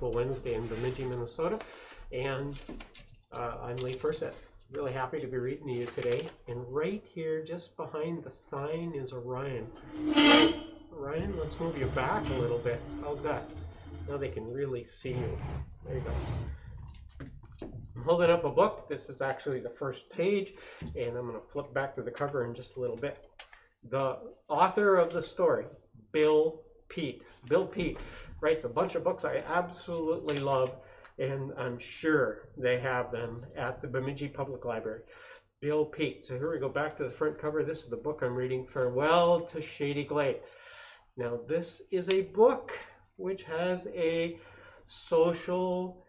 beautiful Wednesday in Bemidji, Minnesota. And I'm Lee Forsett. Really happy to be reading to you today. And right here, just behind the sign, is Orion. Orion, let's move you back a little bit. How's that? Now they can really see you. There you go. I'm holding up a book. This is actually the first page, and I'm going to flip back to the cover in just a little bit. The author of the story, Bill Peet. Bill Peet writes a bunch of books I absolutely love, and I'm sure they have them at the Bemidji Public Library. Bill Peet. So here we go back to the front cover. This is the book I'm reading, Farewell to Shady Glade. Now this is a book which has a social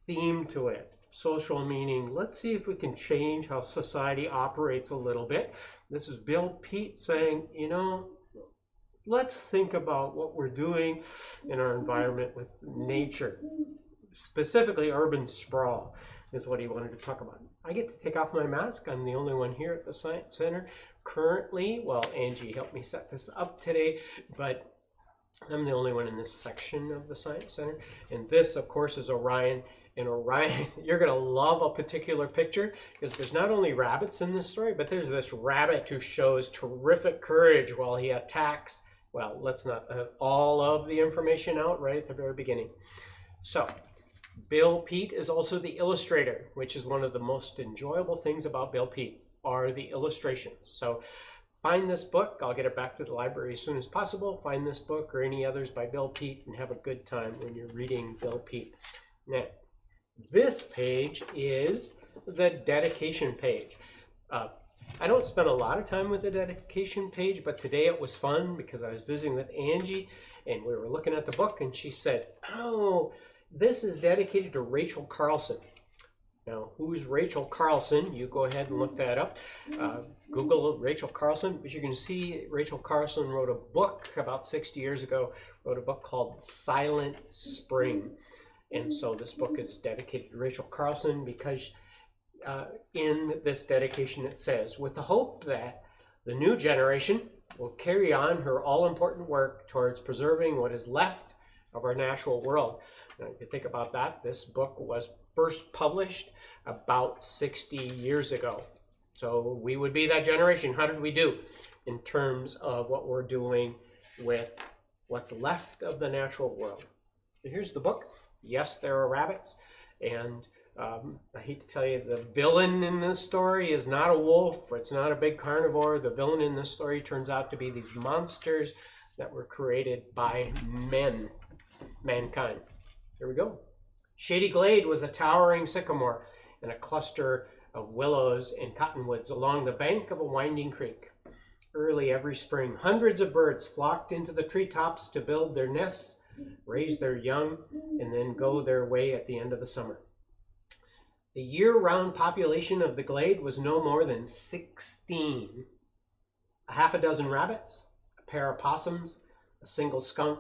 theme to it. Social meaning, let's see if we can change how society operates a little bit. This is Bill Peet saying, you know, let's think about what we're doing in our environment with nature. Specifically, urban sprawl is what he wanted to talk about. I get to take off my mask. I'm the only one here at the Science Center currently. Well, Angie helped me set this up today, but I'm the only one in this section of the Science Center. And this, of course, is Orion. And Orion, you're going to love a particular picture because there's not only rabbits in this story, but there's this rabbit who shows terrific courage while he attacks. Well, let's not have all of the information out right at the very beginning. So, Bill Peet is also the illustrator, which is one of the most enjoyable things about Bill Peet, are the illustrations. So, find this book. I'll get it back to the library as soon as possible. Find this book or any others by Bill Peet and have a good time when you're reading Bill Peet. Now, this page is the dedication page. I don't spend a lot of time with the dedication page, but today it was fun because I was visiting with Angie and we were looking at the book and she said, oh, this is dedicated to Rachel Carlson. Now, who's Rachel Carlson? You go ahead and look that up. Google Rachel Carlson, but you can see Rachel Carlson wrote a book about 60 years ago, wrote a book called Silent Spring. And so this book is dedicated to Rachel Carlson because in this dedication it says, with the hope that the new generation will carry on her all-important work towards preserving what is left of our natural world. Now, if you think about that, this book was first published about 60 years ago. So we would be that generation. How did we do in terms of what we're doing with what's left of the natural world? So here's the book. Yes, there are rabbits, and I hate to tell you, the villain in this story is not a wolf, it's not a big carnivore. The villain in this story turns out to be these monsters that were created by mankind. Here we go. Shady Glade was a towering sycamore and a cluster of willows and cottonwoods along the bank of a winding creek. Early every spring, hundreds of birds flocked into the treetops to build their nests, raise their young, and then go their way at the end of the summer. The year-round population of the glade was no more than 16. A half a dozen rabbits, a pair of possums, a single skunk,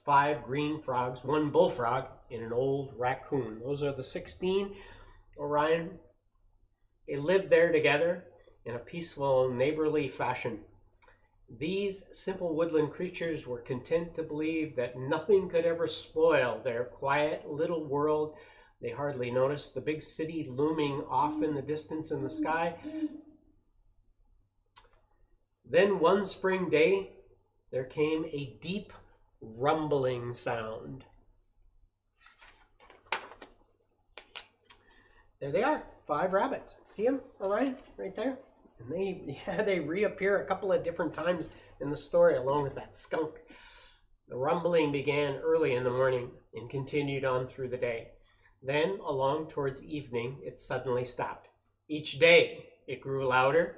5 green frogs, 1 bullfrog, and an old raccoon. Those are the 16, Orion. They lived there together in a peaceful, neighborly fashion. These simple woodland creatures were content to believe that nothing could ever spoil their quiet little world. They hardly noticed the big city looming off in the distance in the sky. Then one spring day, there came a deep rumbling sound. There they are, 5 rabbits. See them, Orion, right there? And they reappear a couple of different times in the story along with that skunk. The rumbling began early in the morning and continued on through the day. Then, along towards evening, it suddenly stopped. Each day, it grew louder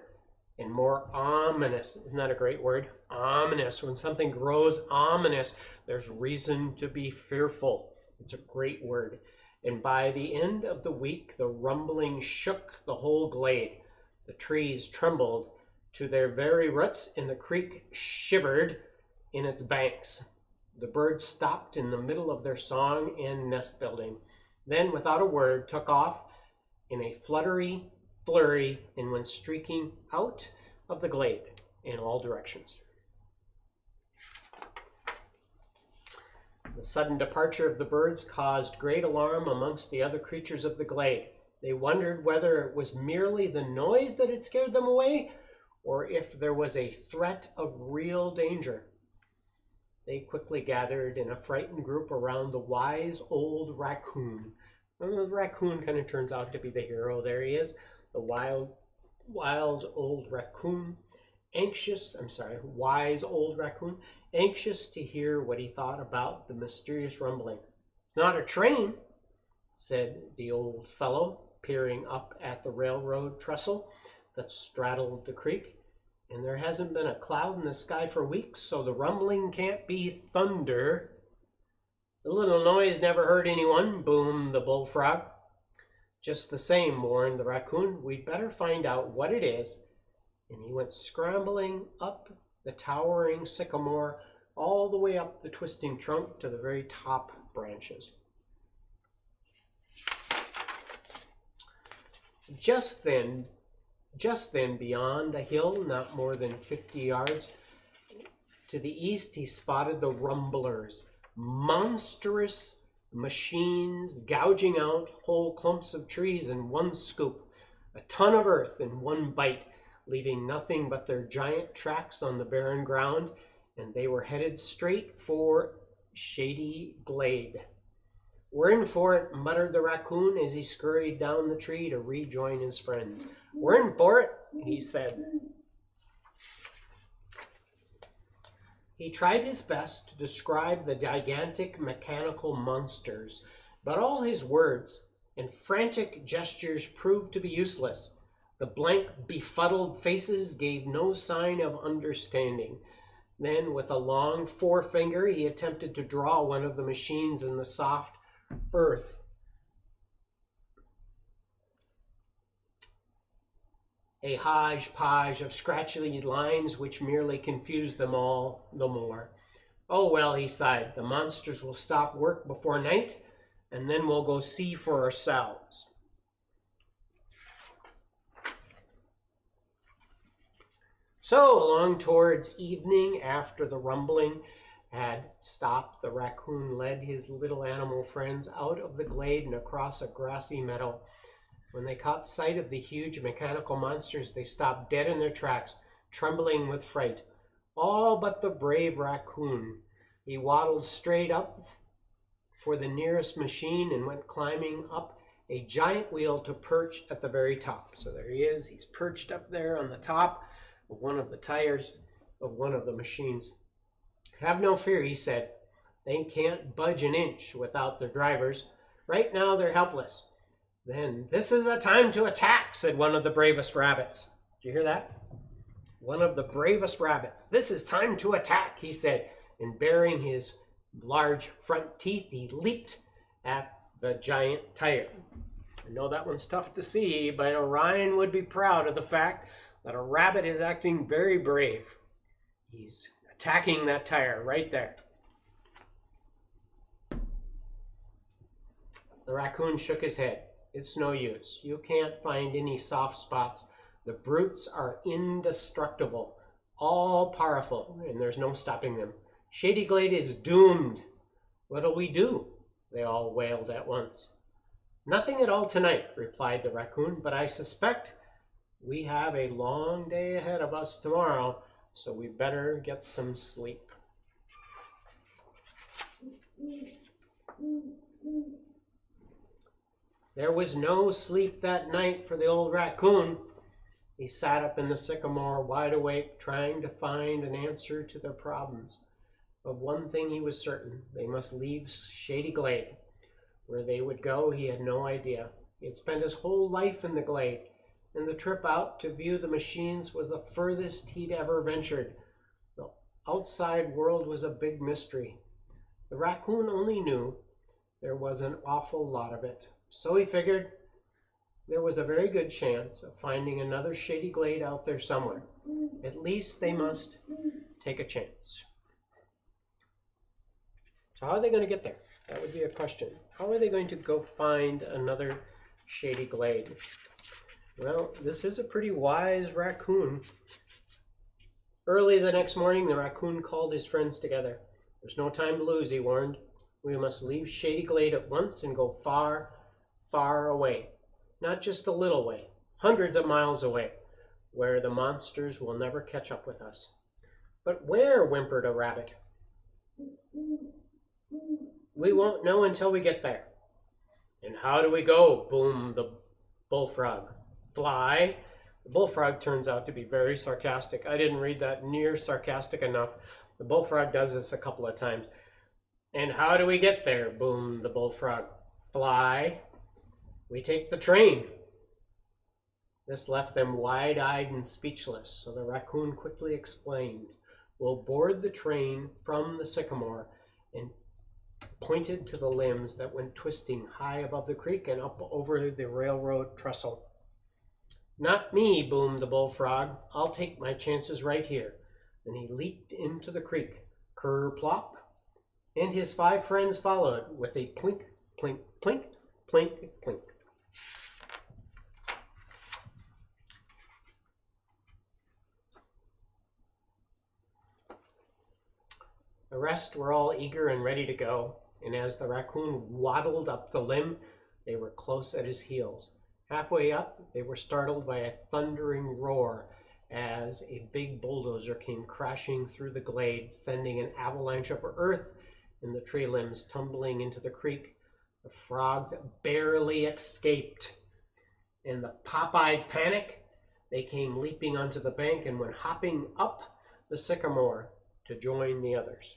and more ominous. Isn't that a great word? Ominous. When something grows ominous, there's reason to be fearful. It's a great word. And by the end of the week, the rumbling shook the whole glade. The trees trembled to their very roots, and the creek shivered in its banks. The birds stopped in the middle of their song and nest building. Then, without a word, took off in a fluttery flurry and went streaking out of the glade in all directions. The sudden departure of the birds caused great alarm amongst the other creatures of the glade. They wondered whether it was merely the noise that had scared them away, or if there was a threat of real danger. They quickly gathered in a frightened group around the wise old raccoon. And the raccoon kind of turns out to be the hero. There he is, the wild old raccoon. Wise old raccoon, anxious to hear what he thought about the mysterious rumbling. "Not a train," said the old fellow, peering up at the railroad trestle that straddled the creek. "And there hasn't been a cloud in the sky for weeks, so the rumbling can't be thunder." "The little noise never hurt anyone," boomed the bullfrog. "Just the same," warned the raccoon, "we'd better find out what it is." And he went scrambling up the towering sycamore, all the way up the twisting trunk to the very top branches. Just then, beyond a hill not more than 50 yards to the east, he spotted the rumblers, monstrous machines gouging out whole clumps of trees in one scoop, a ton of earth in one bite, leaving nothing but their giant tracks on the barren ground, and they were headed straight for Shady Glade. "We're in for it," muttered the raccoon as he scurried down the tree to rejoin his friends. "We're in for it," he said. He tried his best to describe the gigantic mechanical monsters, but all his words and frantic gestures proved to be useless. The blank, befuddled faces gave no sign of understanding. Then, with a long forefinger, he attempted to draw one of the machines in the soft earth. A hodgepodge of scratchy lines which merely confused them all the more. "Oh well," he sighed, "the monsters will stop work before night, and then we'll go see for ourselves." So, along towards evening, after the rumbling had stopped, the raccoon led his little animal friends out of the glade and across a grassy meadow. When they caught sight of the huge mechanical monsters, they stopped dead in their tracks, trembling with fright. All but the brave raccoon. He waddled straight up for the nearest machine and went climbing up a giant wheel to perch at the very top. So there he is. He's perched up there on the top of one of the tires of one of the machines. "Have no fear," he said. "They can't budge an inch without their drivers. Right now they're helpless." Then, "This is a time to attack," said one of the bravest rabbits. Did you hear that? One of the bravest rabbits. "This is time to attack," he said, and baring his large front teeth, he leaped at the giant tire. I know that one's tough to see, but Orion would be proud of the fact that a rabbit is acting very brave. He's attacking that tire right there. The raccoon shook his head. "It's no use. You can't find any soft spots. The brutes are indestructible, all powerful, and there's no stopping them. Shady Glade is doomed." "What'll we do?" they all wailed at once. "Nothing at all tonight," replied the raccoon, "but I suspect we have a long day ahead of us tomorrow, so we better get some sleep." There was no sleep that night for the old raccoon. He sat up in the sycamore, wide awake, trying to find an answer to their problems. Of one thing he was certain: they must leave Shady Glade. Where they would go, he had no idea. He had spent his whole life in the glade, and the trip out to view the machines was the furthest he'd ever ventured. The outside world was a big mystery. The raccoon only knew there was an awful lot of it. So he figured there was a very good chance of finding another Shady Glade out there somewhere. At least they must take a chance. So how are they going to get there? That would be a question. How are they going to go find another Shady Glade? Well, this is a pretty wise raccoon. Early the next morning, the raccoon called his friends together. "There's no time to lose," he warned. We must leave Shady Glade at once and go far, far away. Not just a little way, hundreds of miles away, where the monsters will never catch up with us. But where? Whimpered a rabbit. We won't know until we get there. And how do we go? Boomed the bullfrog. Fly? The bullfrog turns out to be very sarcastic. I didn't read that near sarcastic enough. The bullfrog does this a couple of times. And how do we get there? Boomed the bullfrog. Fly? We take the train. This left them wide-eyed and speechless, so the raccoon quickly explained. We'll board the train from the sycamore, and pointed to the limbs that went twisting high above the creek and up over the railroad trestle. Not me, boomed the bullfrog. I'll take my chances right here. Then he leaped into the creek. Ker-plop. And his 5 friends followed with a plink, plink, plink, plink, plink. The rest were all eager and ready to go, and as the raccoon waddled up the limb, they were close at his heels. Halfway up, they were startled by a thundering roar as a big bulldozer came crashing through the glade, sending an avalanche of earth and the tree limbs tumbling into the creek. The frogs barely escaped. In the pop-eyed panic, they came leaping onto the bank and went hopping up the sycamore to join the others.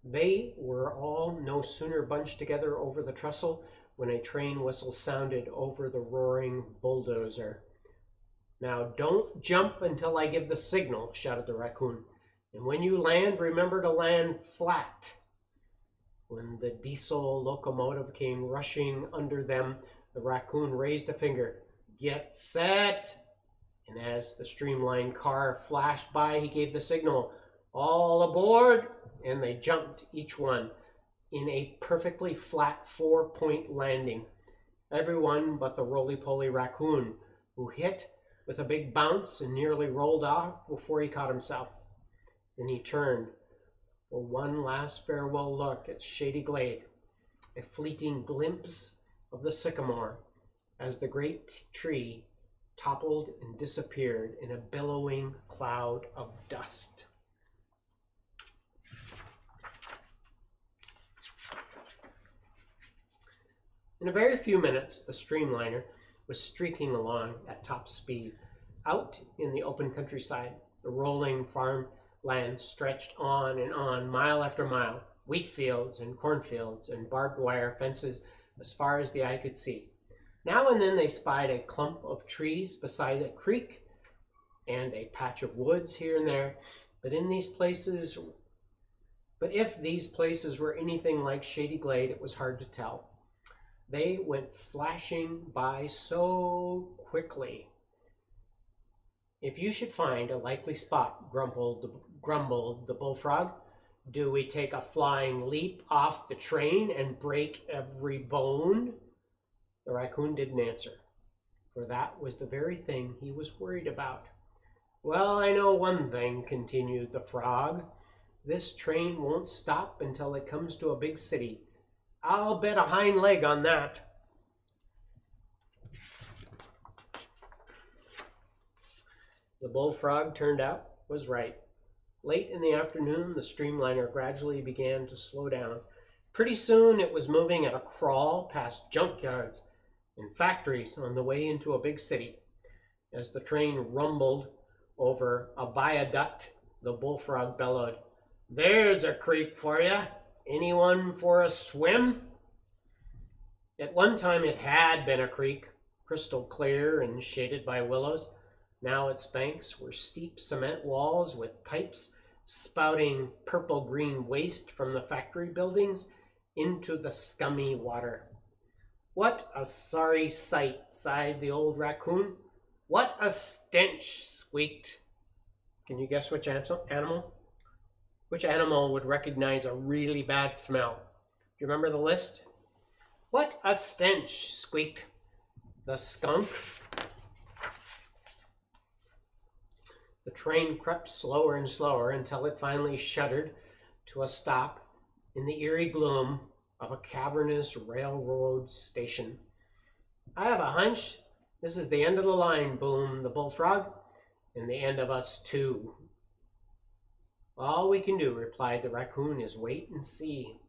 They were all no sooner bunched together over the trestle when a train whistle sounded over the roaring bulldozer. Now don't jump until I give the signal, shouted the raccoon. And when you land, remember to land flat. When the diesel locomotive came rushing under them, the raccoon raised a finger. Get set! And as the streamlined car flashed by, he gave the signal. All aboard! And they jumped, each one, in a perfectly flat 4-point landing. Everyone but the roly-poly raccoon, who hit with a big bounce and nearly rolled off before he caught himself. Then he turned for one last farewell look at Shady Glade, a fleeting glimpse of the sycamore as the great tree toppled and disappeared in a billowing cloud of dust. In a very few minutes, the streamliner was streaking along at top speed. Out in the open countryside, the rolling farmland stretched on, mile after mile, wheat fields and cornfields and barbed wire fences as far as the eye could see. Now and then they spied a clump of trees beside a creek and a patch of woods here and there, but if these places were anything like Shady Glade, it was hard to tell. They went flashing by so quickly. If you should find a likely spot, grumbled the bullfrog, do we take a flying leap off the train and break every bone? The raccoon didn't answer, for that was the very thing he was worried about. Well, I know one thing, continued the frog. This train won't stop until it comes to a big city. I'll bet a hind leg on that. The bullfrog, turned out, was right. Late in the afternoon, the streamliner gradually began to slow down. Pretty soon, it was moving at a crawl past junkyards and factories on the way into a big city. As the train rumbled over a viaduct, the bullfrog bellowed, "There's a creek for ya! Anyone for a swim?" At one time it had been a creek, crystal clear and shaded by willows. Now its banks were steep cement walls with pipes spouting purple-green waste from the factory buildings into the scummy water. What a sorry sight, sighed the old raccoon. What a stench, squeaked. Can you guess which animal? Which animal would recognize a really bad smell? Do you remember the list? What a stench, squeaked the skunk. The train crept slower and slower until it finally shuddered to a stop in the eerie gloom of a cavernous railroad station. "I have a hunch this is the end of the line," boomed the bullfrog, "and the end of us too." "All we can do," replied the raccoon, "is wait and see."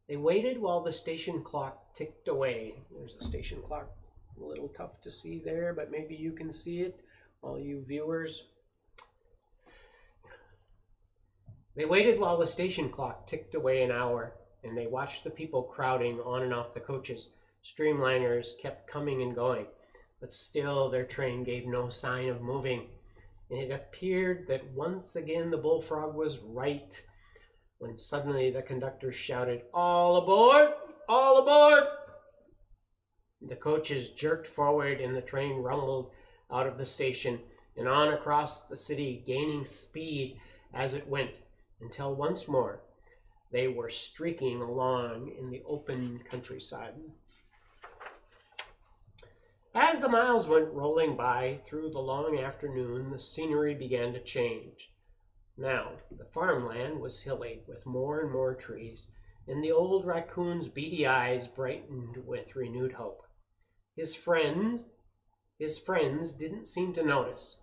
They waited while the station clock ticked away. There's a station clock. A little tough to see there, but maybe you can see it, all you viewers. They waited while the station clock ticked away an hour, and they watched the people crowding on and off the coaches. Streamliners kept coming and going, but still their train gave no sign of moving. And it appeared that once again the bullfrog was right, when suddenly the conductor shouted, "All aboard! All aboard!" The coaches jerked forward and the train rumbled out of the station and on across the city, gaining speed as it went, until once more they were streaking along in the open countryside. As the miles went rolling by through the long afternoon, the scenery began to change. Now, the farmland was hilly, with more and more trees, and the old raccoon's beady eyes brightened with renewed hope. His friends didn't seem to notice.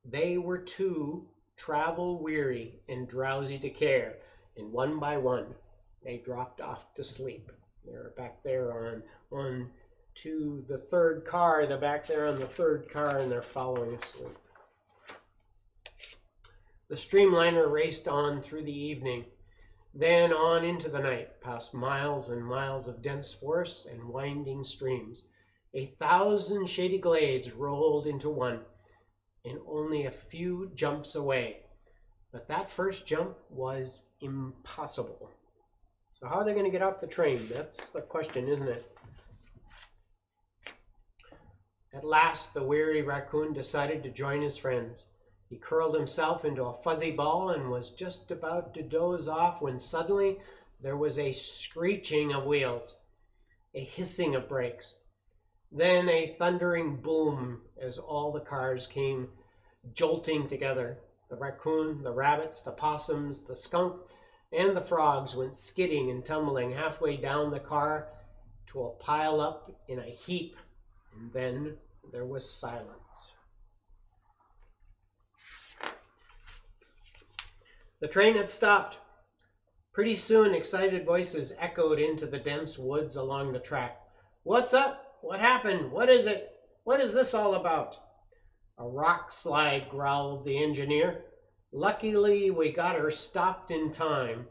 They were too travel-weary and drowsy to care, and one by one, they dropped off to sleep. They're back there on to the third car. They're back there on the third car, and they're following asleep. The streamliner raced on through the evening, then on into the night, past miles and miles of dense forests and winding streams. 1,000 shady glades rolled into one, and only a few jumps away. But that first jump was impossible. So how are they going to get off the train? That's the question, isn't it? At last, the weary raccoon decided to join his friends. He curled himself into a fuzzy ball and was just about to doze off when suddenly there was a screeching of wheels, a hissing of brakes, then a thundering boom as all the cars came jolting together. The raccoon, the rabbits, the possums, the skunk, and the frogs went skidding and tumbling halfway down the car to a pile up in a heap, and then there was silence. The train had stopped. Pretty soon, excited voices echoed into the dense woods along the track. "What's up? What happened? What is it? What is this all about?" "A rock slide," growled the engineer. "Luckily, we got her stopped in time."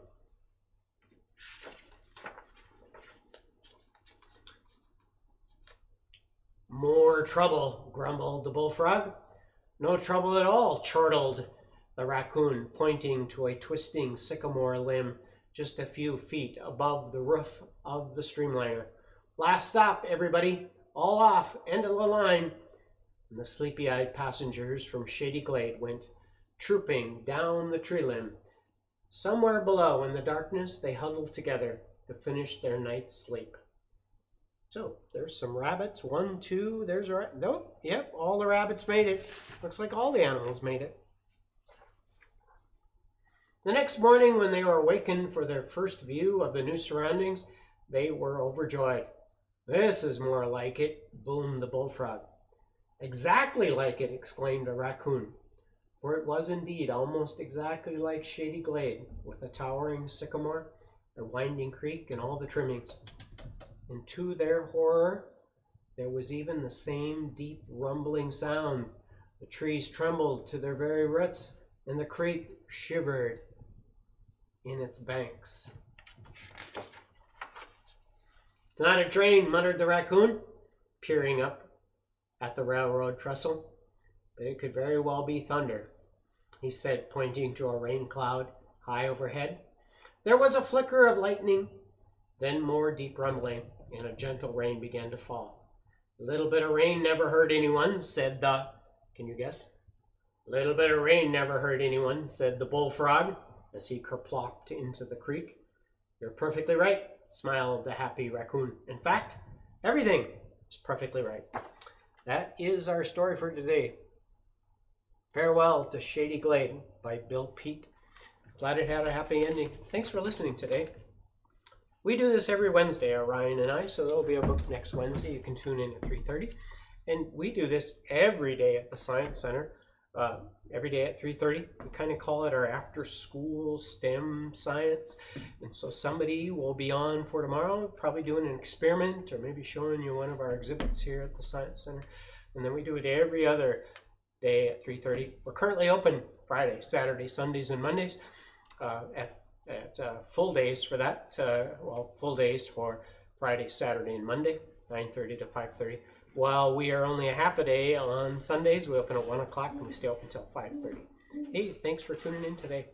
"More trouble," grumbled the bullfrog. "No trouble at all," chortled the raccoon, pointing to a twisting sycamore limb just a few feet above the roof of the streamliner. "Last stop, everybody. All off. End of the line." And the sleepy-eyed passengers from Shady Glade went trooping down the tree limb. Somewhere below in the darkness, they huddled together to finish their night's sleep. So there's some rabbits. 1, 2, there's a nope. Yep, all the rabbits made it. Looks like all the animals made it. The next morning, when they were awakened for their first view of the new surroundings, they were overjoyed. "This is more like it," boomed the bullfrog. "Exactly like it," exclaimed a raccoon. For it was indeed almost exactly like Shady Glade, with a towering sycamore, a winding creek, and all the trimmings. And to their horror, there was even the same deep rumbling sound. The trees trembled to their very roots, and the creek shivered in its banks. "It's not a train," muttered the raccoon, peering up at the railroad trestle. "But it could very well be thunder," he said, pointing to a rain cloud high overhead. There was a flicker of lightning, then more deep rumbling, and a gentle rain began to fall. "A little bit of rain never hurt anyone," said the... Can you guess? "A little bit of rain never hurt anyone," said the bullfrog as he kerplopped into the creek. "You're perfectly right," smiled the happy raccoon. "In fact, everything is perfectly right." That is our story for today. Farewell to Shady Glade by Bill Peet. Glad it had a happy ending. Thanks for listening today. We do this every Wednesday, Ryan and I, so there'll be a book next Wednesday. You can tune in at 3:30. And we do this every day at the Science Center, every day at 3:30. We kind of call it our after-school STEM science. And so somebody will be on for tomorrow, probably doing an experiment or maybe showing you one of our exhibits here at the Science Center. And then we do it every other day at 3:30. We're currently open Friday, Saturday, Sundays, and Mondays at full days for that. Full days for Friday, Saturday, and Monday, 9:30 to 5:30. While we are only a half a day on Sundays, we open at 1 o'clock and we stay open until 5:30. Hey, thanks for tuning in today.